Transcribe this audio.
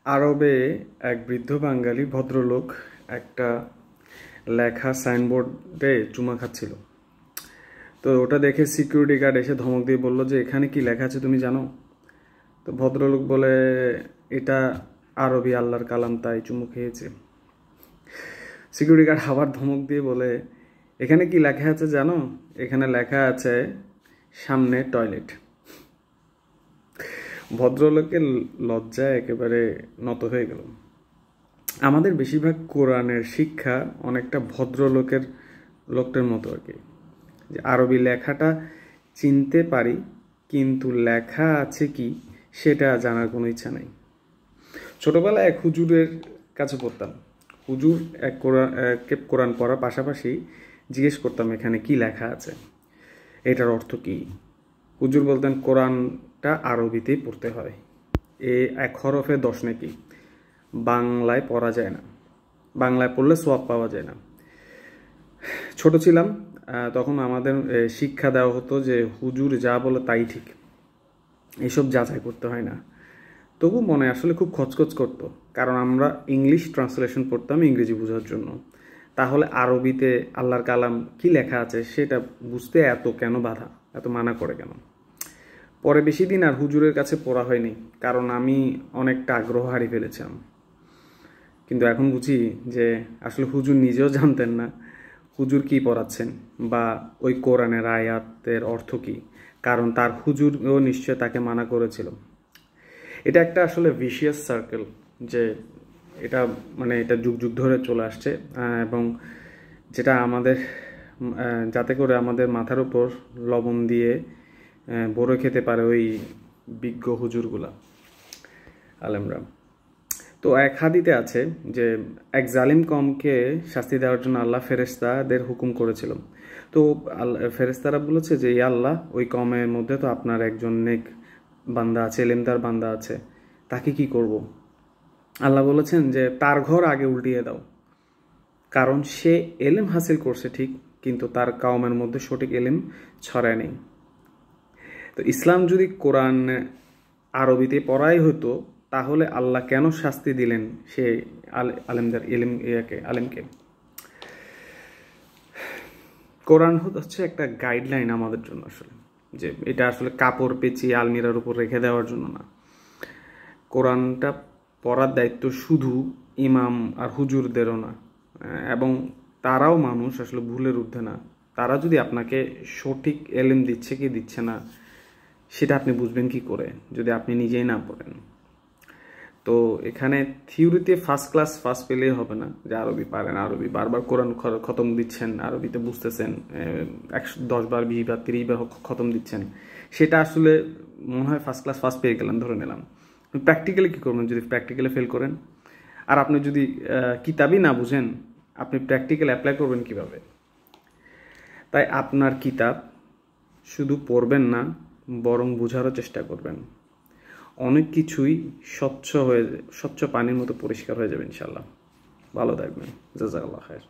আরবে এক বৃদ্ধ বাঙালি ভদ্রলোক একটা লেখা সাইনবোর্ডে চুমা খাচ্ছিল। তো ওটা দেখে সিকিউরিটি গার্ড এসে ধমক দিয়ে বলল যে এখানে কি লেখা আছে তুমি জানো? তো ভদ্রলোক বলে এটা আরবি আল্লাহর কালাম, তাই চুমু খেয়েছে। সিকিউরিটি গার্ড আবার ধমক দিয়ে বলে এখানে কি লেখা আছে জানো? এখানে লেখা আছে সামনে টয়লেট। ভদ্রলোকের লজ্জায় একেবারে নত হয়ে গেল। আমাদের বেশিরভাগ কোরআনের শিক্ষা অনেকটা লোকটার মতো আর কি, যে আরবি লেখাটা চিনতে পারি কিন্তু লেখা আছে কি সেটা জানার কোনো ইচ্ছা নাই। ছোটবেলায় এক হুজুরের কাছে পড়তাম। হুজুর কোরআন পড়ার পাশাপাশি জিজ্ঞেস করতাম এখানে কি লেখা আছে, এটার অর্থ কি। হুজুর বলতেন কোরআনটা আরবিতেই পড়তে হয়, এক হরফে 10 নেকি, বাংলায় পড়া যায় না, বাংলায় পড়লে সওয়াব পাওয়া যায় না। ছোট ছিলাম তখন আমাদের শিক্ষা দেওয়া হতো যে হুজুর যা বলে তাই ঠিক, এসব যাচাই করতে হয় না। তবু মনে আসলে খুব খচখচ করতো, কারণ আমরা ইংলিশ ট্রান্সলেশন পড়তাম ইংরেজি বোঝার জন্য। তাহলে আরবিতে আল্লাহর কালাম কি লেখা আছে সেটা বুঝতে এত কেন বাধা, এত মানা করে কেন? পরে বেশি দিন আর হুজুরের কাছে পড়া হয়নি, কারণ আমি অনেকটা আগ্রহ হারিয়ে ফেলেছিলাম। কিন্তু এখন বুঝি যে আসলে হুজুর নিজেও জানতেন না হুজুর কি পড়াচ্ছেন বা ওই কোরআনের আয়াতের অর্থ কি, কারণ তার হুজুরও নিশ্চয় তাকে মানা করেছিল। এটা একটা আসলে ভিশিয়াস সার্কেল, যে এটা যুগ যুগ ধরে চলে আসছে, এবং যেটা আমাদের যাতে করে আমাদের মাথার উপর লবণ দিয়ে বড় খেতে পারে ওই বিজ্ঞ হুজুরগুলা, আলেমরা। তো এক হাদিতে আছে যে এক জালিম কমকে শাস্তি দেওয়ার জন্য আল্লাহ ফেরেশতাদের হুকুম করেছিল। তো ফেরেশতারা বলেছে যে আল্লাহ, ওই কমের মধ্যে তো আপনার একজন নেক বান্দা আছে, এলেমদার বান্দা আছে, তাকে কি করব? আল্লাহ বলেছেন যে তার ঘর আগে উল্টিয়ে দাও, কারণ সে এলেম হাসিল করছে ঠিক, কিন্তু তার কওমের মধ্যে সঠিক এলেম ছড়ায় নেই। তো ইসলাম যদি কোরআন আরবিতে পড়াই হতো, তাহলে আল্লাহ কেন শাস্তি দিলেন সে আলেমকে? কোরআন হচ্ছে একটা গাইডলাইন আমাদের জন্য, আসলে যে এটা আসলে কাপড় পেঁচিয়ে আলমিরার উপর রেখে দেওয়ার জন্য না। কোরআনটা পড়ার দায়িত্ব শুধু ইমাম আর হুজুরদেরও না, এবং তারাও মানুষ, আসলে ভুলের ঊর্ধ্বে না। তারা যদি আপনাকে সঠিক এলেম দিচ্ছে কি দিচ্ছে না সেটা আপনি বুঝবেন কি করে যদি আপনি নিজেই না পড়েন? তো এখানে থিওরিতে ফার্স্ট পেলেই হবে না, যে আরবি পারেন, আরবি বারবার কোরআন খতম দিচ্ছেন, আরবিতে বুঝতেছেন, 10 বার 20 বার 30 বার খতম দিচ্ছেন, সেটা আসলে মনে হয় ফার্স্ট পেয়ে গেলেন ধরে নিলাম। প্র্যাকটিক্যালি কী করবেন যদি প্র্যাকটিক্যালি ফেল করেন? আর আপনি যদি কিতাবই না বুঝেন, আপনি প্র্যাকটিক্যাল অ্যাপ্লাই করবেন কিভাবে? তাই আপনার কিতাব শুধু পড়বেন না, বরং বোঝারও চেষ্টা করবেন। অনেক কিছুই স্বচ্ছ পানির মতো পরিষ্কার হয়ে যাবে ইনশাল্লাহ। ভালো থাকবেন। জাযাকাল্লাহ খায়ের।